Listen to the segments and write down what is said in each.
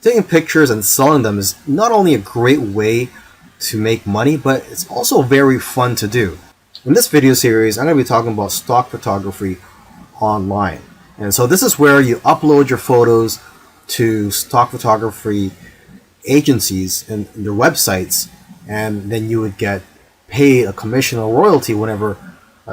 taking pictures and selling them is not only a great way to make money, but it's also very fun to do. In this video series, I'm going to be talking about stock photography online. And so this is where you upload your photos to stock photography agencies and their websites, and then you would get paid a commission or royalty whenever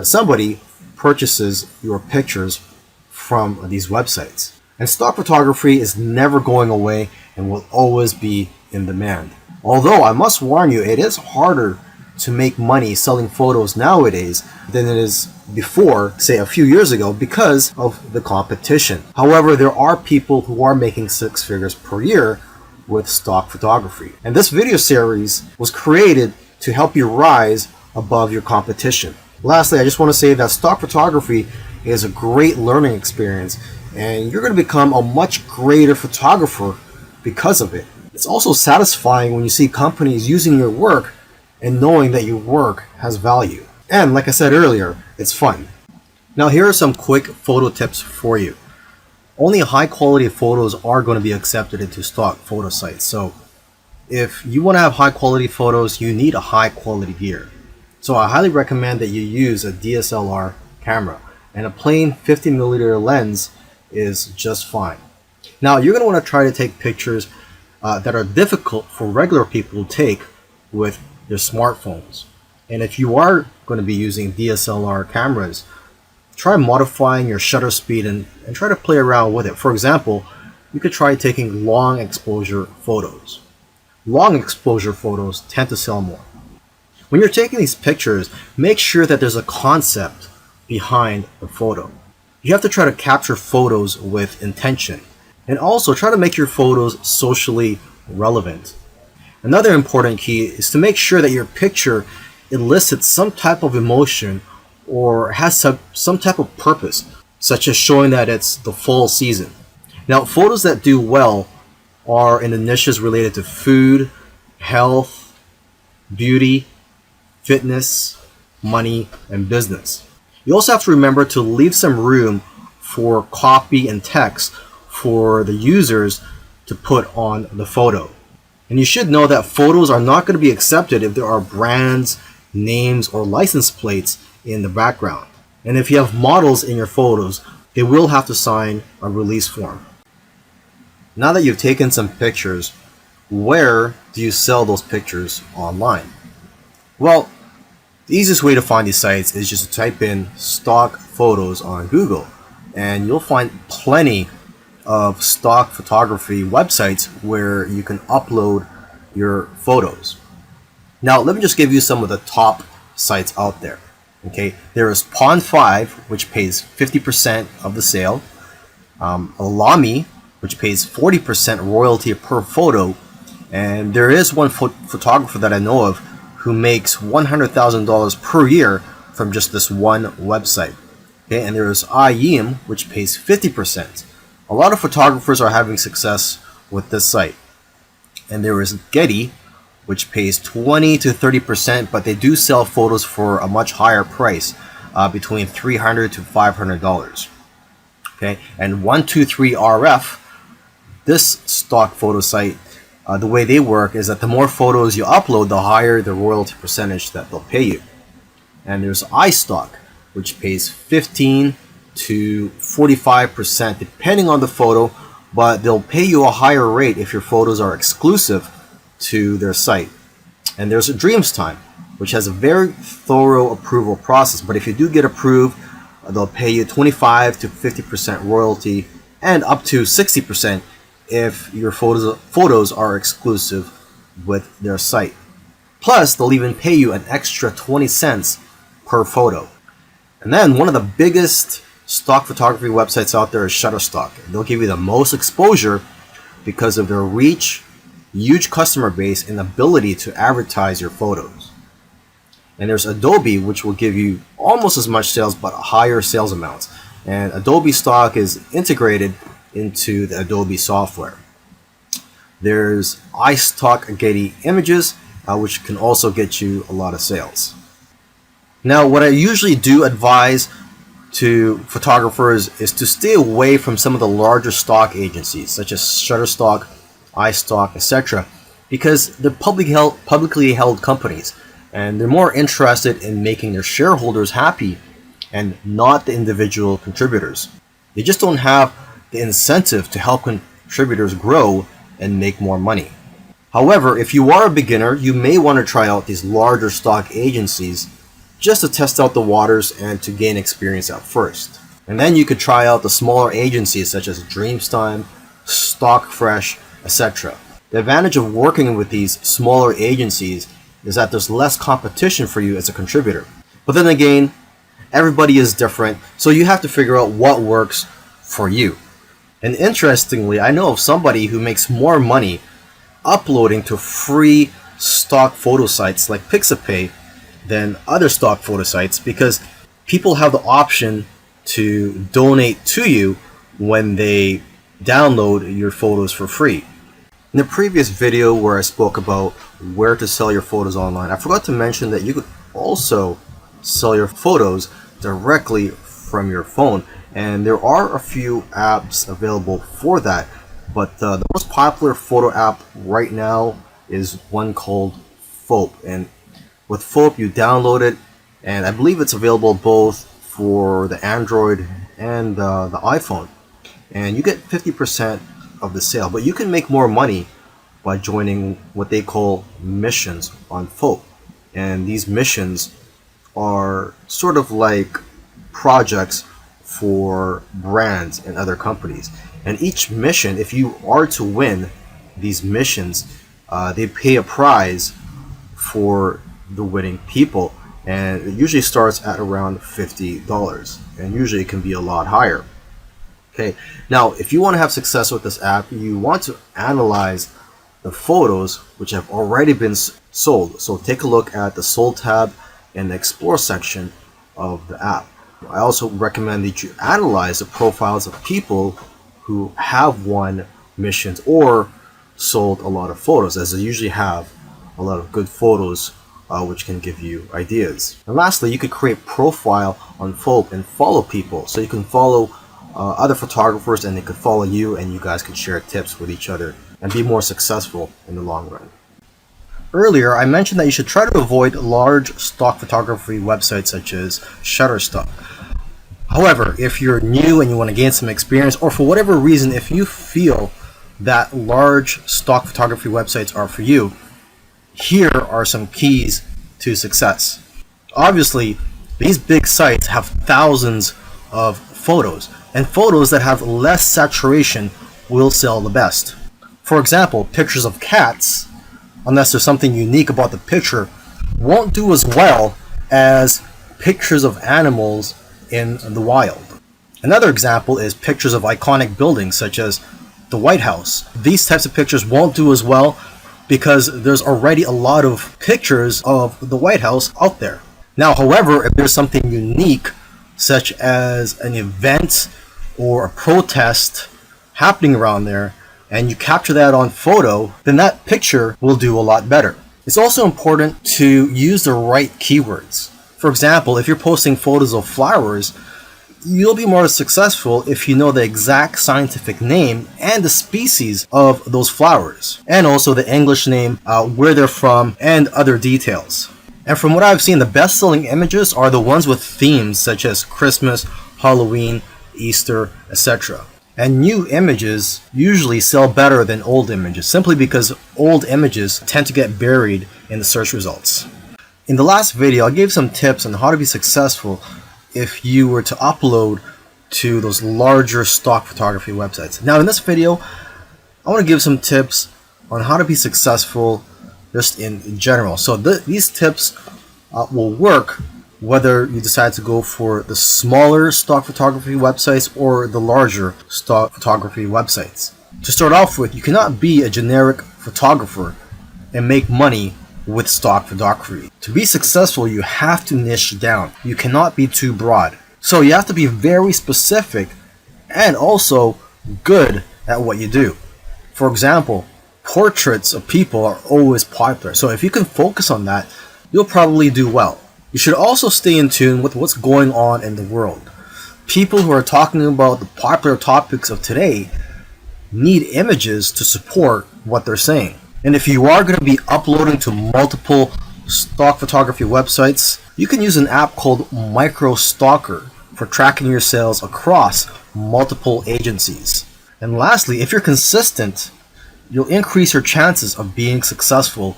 somebody purchases your pictures from these websites. And stock photography is never going away and will always be in demand. Although I must warn you, it is harder to make money selling photos nowadays than it is before, say a few years ago, because of the competition. However, there are people who are making six figures per year with stock photography. And this video series was created to help you rise above your competition. Lastly, I just want to say that stock photography is a great learning experience, and you're going to become a much greater photographer because of it. It's also satisfying when you see companies using your work and knowing that your work has value. And like I said earlier, it's fun. Now here are some quick photo tips for you. Only high quality photos are going to be accepted into stock photo sites. So if you want to have high quality photos, you need a high quality gear. So I highly recommend that you use a DSLR camera, and a plain 50mm lens is just fine. Now you're going to want to try to take pictures that are difficult for regular people to take with their smartphones. And if you are going to be using DSLR cameras, try modifying your shutter speed and try to play around with it. For example, you could try taking long exposure photos. Long exposure photos tend to sell more. When you're taking these pictures, make sure that there's a concept behind the photo. You have to try to capture photos with intention, and also try to make your photos socially relevant. Another important key is to make sure that your picture elicits some type of emotion or has some type of purpose, such as showing that it's the fall season. Now, photos that do well are in the niches related to food, health, beauty, fitness, money, and business. You also have to remember to leave some room for copy and text for the users to put on the photo. And you should know that photos are not going to be accepted if there are brands, names, or license plates in the background. And if you have models in your photos, they will have to sign a release form. Now that you've taken some pictures, where do you sell those pictures online? Well, the easiest way to find these sites is just to type in stock photos on Google, and you'll find plenty of stock photography websites where you can upload your photos. Now, let me just give you some of the top sites out there. Okay, there is Pond5, which pays 50% of the sale. Alamy, which pays 40% royalty per photo, and there is one photographer that I know of who makes $100,000 per year from just this one website. Okay, and there is iYeem, which pays 50%. A lot of photographers are having success with this site. And there is Getty, which pays 20 to 30%, but they do sell photos for a much higher price, between $300 to $500. Okay, and 123RF, this stock photo site, the way they work is that the more photos you upload, the higher the royalty percentage that they'll pay you. And there's iStock, which pays 15 to 45% depending on the photo, but they'll pay you a higher rate if your photos are exclusive to their site. And there's Dreamstime, which has a very thorough approval process, but if you do get approved, they'll pay you 25 to 50% royalty and up to 60% if your photos are exclusive with their site. Plus, they'll even pay you an extra 20 cents per photo. And then one of the biggest stock photography websites out there is Shutterstock. They'll give you the most exposure because of their reach, huge customer base, and ability to advertise your photos. And there's Adobe, which will give you almost as much sales but higher sales amounts. And Adobe stock is integrated into the Adobe software. There's iStock Getty Images, which can also get you a lot of sales. Now, what I usually do advise to photographers is to stay away from some of the larger stock agencies, such as Shutterstock, iStock, etc. because they're publicly held companies, and they're more interested in making their shareholders happy and not the individual contributors. They just don't have the incentive to help contributors grow and make more money. However, if you are a beginner, you may want to try out these larger stock agencies just to test out the waters and to gain experience at first. And then you could try out the smaller agencies such as Dreamstime, StockFresh, etc. The advantage of working with these smaller agencies is that there's less competition for you as a contributor. But then again, everybody is different, so you have to figure out what works for you. And interestingly, I know of somebody who makes more money uploading to free stock photo sites like Pixabay than other stock photo sites, because people have the option to donate to you when they download your photos for free. In the previous video where I spoke about where to sell your photos online, I forgot to mention that you could also sell your photos directly from your phone, and there are a few apps available for that, but the most popular photo app right now is one called Foap. And with Foap, you download it, and I believe it's available both for the Android and the iPhone, and you get 50% of the sale. But you can make more money by joining what they call missions on Foap, and these missions are sort of like projects for brands and other companies. And each mission, if you are to win these missions, they pay a prize for the winning people, and it usually starts at around $50, and usually it can be a lot higher. Okay, now if you want to have success with this app, you want to analyze the photos which have already been sold. So take a look at the sold tab in the explore section of the app. I also recommend that you analyze the profiles of people who have won missions or sold a lot of photos, as they usually have a lot of good photos which can give you ideas. And lastly, you could create a profile on Foap and follow people. So you can follow other photographers and they could follow you, and you guys can share tips with each other and be more successful in the long run. Earlier, I mentioned that you should try to avoid large stock photography websites such as Shutterstock. However, if you're new and you want to gain some experience, or for whatever reason, if you feel that large stock photography websites are for you, here are some keys to success. Obviously, these big sites have thousands of photos, and photos that have less saturation will sell the best. For example, pictures of cats, unless there's something unique about the picture, won't do as well as pictures of animals in the wild. Another example is pictures of iconic buildings such as the White House. These types of pictures won't do as well because there's already a lot of pictures of the White House out there. Now, however, if there's something unique such as an event or a protest happening around there, and you capture that on photo, then that picture will do a lot better. It's also important to use the right keywords. For example, if you're posting photos of flowers, you'll be more successful if you know the exact scientific name and the species of those flowers, and also the English name, where they're from, and other details. And from what I've seen, the best-selling images are the ones with themes such as Christmas, Halloween, Easter, etc. And new images usually sell better than old images, simply because old images tend to get buried in the search results. In the last video, I gave some tips on how to be successful if you were to upload to those larger stock photography websites. Now in this video, I want to give some tips on how to be successful just in general. So these tips will work whether you decide to go for the smaller stock photography websites or the larger stock photography websites. To start off with, you cannot be a generic photographer and make money with stock photography. To be successful, you have to niche down. You cannot be too broad. So you have to be very specific and also good at what you do. For example, portraits of people are always popular. So if you can focus on that, you'll probably do well. You should also stay in tune with what's going on in the world. People who are talking about the popular topics of today need images to support what they're saying. And if you are going to be uploading to multiple stock photography websites, you can use an app called MicroStalker for tracking your sales across multiple agencies. And lastly, if you're consistent, you'll increase your chances of being successful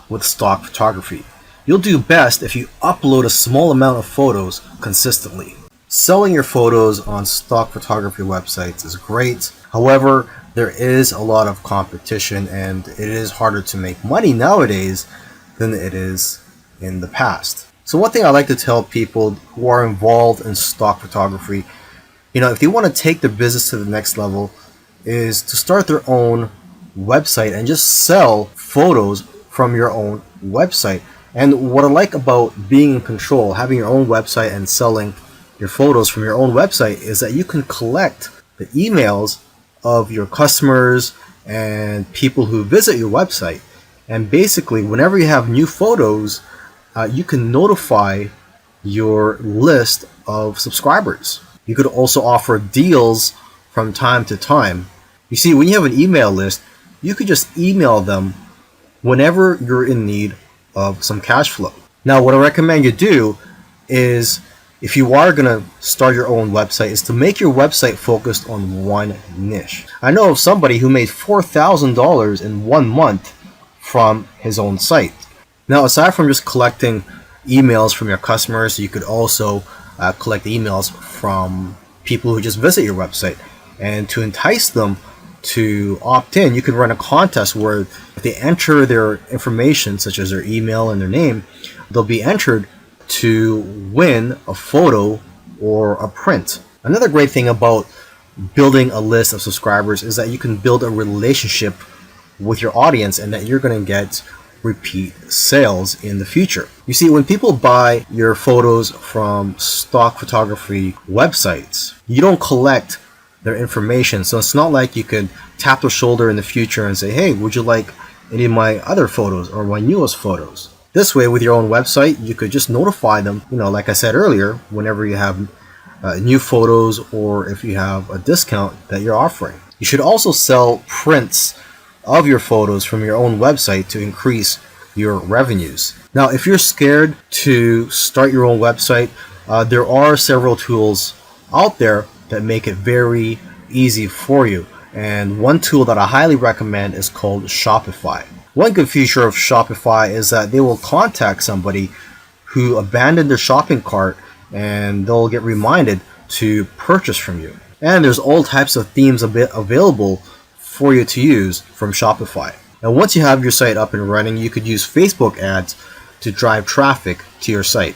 with stock photography. You'll do best if you upload a small amount of photos consistently. Selling your photos on stock photography websites is great. However, there is a lot of competition and it is harder to make money nowadays than it is in the past. So one thing I like to tell people who are involved in stock photography, if they want to take their business to the next level, is to start their own website and just sell photos from your own website. And what I like about being in control, having your own website and selling your photos from your own website, is that you can collect the emails of your customers and people who visit your website. And basically, whenever you have new photos, you can notify your list of subscribers. You could also offer deals from time to time. You see, when you have an email list, you could just email them whenever you're in need of some cash flow. Now, what I recommend you do is, if you are going to start your own website, is to make your website focused on one niche. I know of somebody who made $4,000 in 1 month from his own site. Now, aside from just collecting emails from your customers, you could also collect emails from people who just visit your website. And to entice them to opt in, you could run a contest where if they enter their information, such as their email and their name, they'll be entered to win a photo or a print. Another great thing about building a list of subscribers is that you can build a relationship with your audience and that you're going to get repeat sales in the future. You see, when people buy your photos from stock photography websites, you don't collect their information. So it's not like you could tap their shoulder in the future and say, hey, would you like any of my other photos or my newest photos? This way, with your own website, you could just notify them, like I said earlier, whenever you have new photos or if you have a discount that you're offering. You should also sell prints of your photos from your own website to increase your revenues. Now, if you're scared to start your own website, there are several tools out there that make it very easy for you. And one tool that I highly recommend is called Shopify. One good feature of Shopify is that they will contact somebody who abandoned their shopping cart and they'll get reminded to purchase from you. And there's all types of themes available for you to use from Shopify. And once you have your site up and running, you could use Facebook ads to drive traffic to your site.